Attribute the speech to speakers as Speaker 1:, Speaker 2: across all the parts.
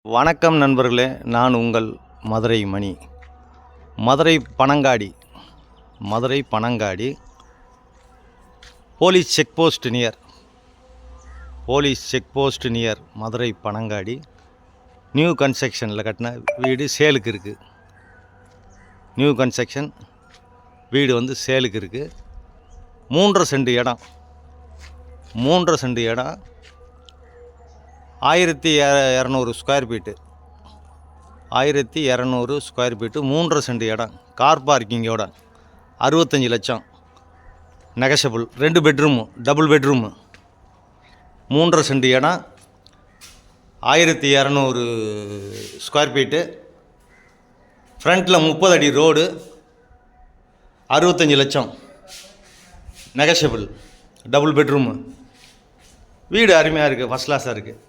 Speaker 1: வணக்கம் நண்பர்களே, நான் உங்கள் Madurai Mani. Madurai Panangadi police check post near Madurai Panangadi new கன்ஸ்ட்ரக்ஷனில் கட்டின வீடு சேலுக்கு இருக்குது. நியூ கன்ஸ்ட்ரக்ஷன் வீடு வந்து சேலுக்கு இருக்குது. 3.5 சென்ட் இடம் 1200 square feet 1200 square feet 3.5 cent இடம். கார் பார்க்கிங்கோட 65 லட்சம் negotiable. 2 bedroom, double bedroom. 3.5 cent இடம் 1200 ஸ்கொயர் ஃபீட்டு. ஃப்ரண்ட்டில் 30 அடி ரோடு, 65 லட்சம் நெகஷபிள். Double bedroom. வீடு அருமையாக இருக்குது, ஃபஸ்ட் கிளாஸாக இருக்குது.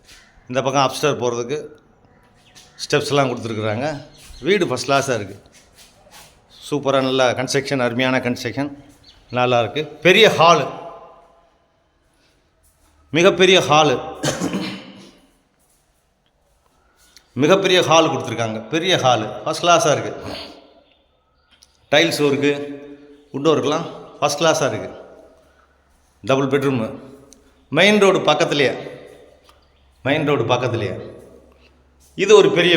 Speaker 1: இந்த பக்கம் அப்ஸ்டர் போகிறதுக்கு ஸ்டெப்ஸ்லாம் கொடுத்துருக்குறாங்க. வீடு ஃபஸ்ட் கிளாஸாக இருக்குது. சூப்பராக நல்லா கன்ஸ்ட்ரக்ஷன், அருமையான கன்ஸ்ட்ரக்ஷன், நல்லா இருக்குது. பெரிய ஹாலு, மிகப்பெரிய ஹால் கொடுத்துருக்காங்க. பெரிய ஹாலு ஃபஸ்ட் கிளாஸாக இருக்குது. டைல்ஸ் ஒர்க்கு, வுட் ஒர்க்கெலாம் ஃபஸ்ட் கிளாஸாக இருக்குது. Double bedroom. மெயின் ரோடு பக்கத்துலேயே. இது ஒரு பெரிய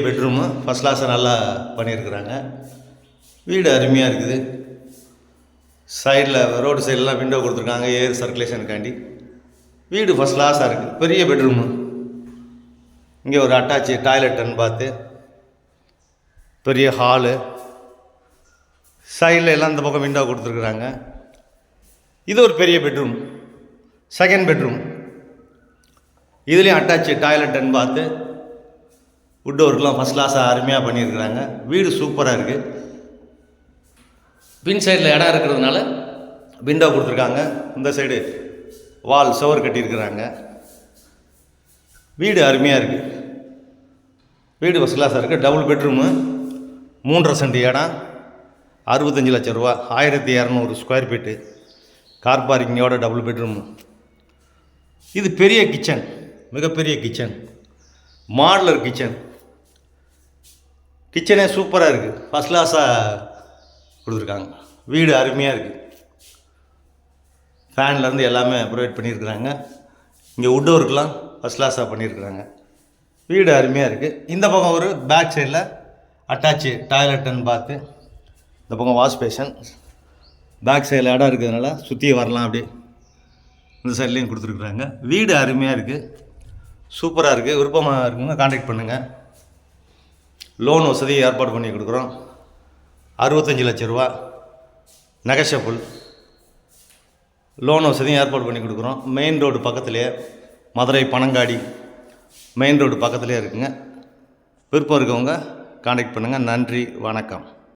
Speaker 1: பெட்ரூமு. ஃபஸ்ட் கிளாஸாக நல்லா பண்ணியிருக்கிறாங்க. வீடு அருமையாக இருக்குது. சைடில் ரோடு சைடெலாம் விண்டோ கொடுத்துருக்காங்க ஏர் சர்க்குலேஷனுக்காண்டி. வீடு ஃபஸ்ட் கிளாஸாக இருக்குது. பெரிய பெட்ரூமு. இங்கே ஒரு அட்டாச்சு டாய்லெட்டுன்னு பார்த்து பெரிய ஹாலு. சைடில் எல்லாம் இந்த பக்கம் விண்டோ கொடுத்துருக்குறாங்க. இது ஒரு பெரிய பெட்ரூம், செகண்ட் பெட்ரூம். இதுலேயும் அட்டாச்சு டாய்லெட்டுன்னு பார்த்து வுட் ஒர்க்லாம் ஃபஸ்ட் கிளாஸாக அருமையாக பண்ணியிருக்கிறாங்க. வீடு சூப்பராக இருக்குது. பின் சைடில் இடம் இருக்கிறதுனால விண்டோ கொடுத்துருக்காங்க. இந்த சைடு வால் சுவர் கட்டியிருக்கிறாங்க. வீடு அருமையாக இருக்குது. வீடு ஃபஸ்ட் கிளாஸாக இருக்குது. டபுள் பெட்ரூமு, 3.5 சென்ட் இடம், 65 லட்சம் ரூபா, 1200 ஸ்கொயர் ஃபீட்டு. கார் பார்க்கிங்கோட டபுள் பெட்ரூமு. இது பெரிய கிச்சன், மிகப்பெரிய கிச்சன், மாடுலர் கிச்சன். கிச்சனே சூப்பராக இருக்குது, ஃபஸ்ட் கிளாஸாக கொடுத்துருக்காங்க. வீடு அருமையாக இருக்குது. ஃபேன்லேருந்து எல்லாமே ப்ரொவைட் பண்ணியிருக்கிறாங்க. இங்கே வுட் ஒர்க்லாம் ஃபஸ்ட் கிளாஸாக பண்ணியிருக்கிறாங்க. வீடு அருமையாக இருக்குது. இந்த பக்கம் ஒரு பேக் சைடில் அட்டாச்சு டாய்லெட்டுன்னு பார்த்து இந்த பக்கம் வாஷ் பேஷன். பேக் சைடில் இடம் இருக்கிறதுனால சுற்றி வரலாம். அப்படி இந்த சைட்லேயும் கொடுத்துருக்குறாங்க. வீடு அருமையாக இருக்குது, சூப்பராக இருக்குது. விருப்பமாக இருக்குங்க கான்டாக்ட் பண்ணுங்கள். லோன் வசதி ஏற்பாடு பண்ணி கொடுக்குறோம். 65 லட்சம் ரூபா நெகஷபிள். லோன் வசதியும் ஏற்பாடு பண்ணி கொடுக்குறோம். மெயின் ரோடு பக்கத்துலேயே, மதுரை பனங்காடி மெயின் ரோடு பக்கத்துலேயே இருக்குங்க. விருப்பம் இருக்கவங்க கான்டாக்ட் பண்ணுங்கள். நன்றி, வணக்கம்.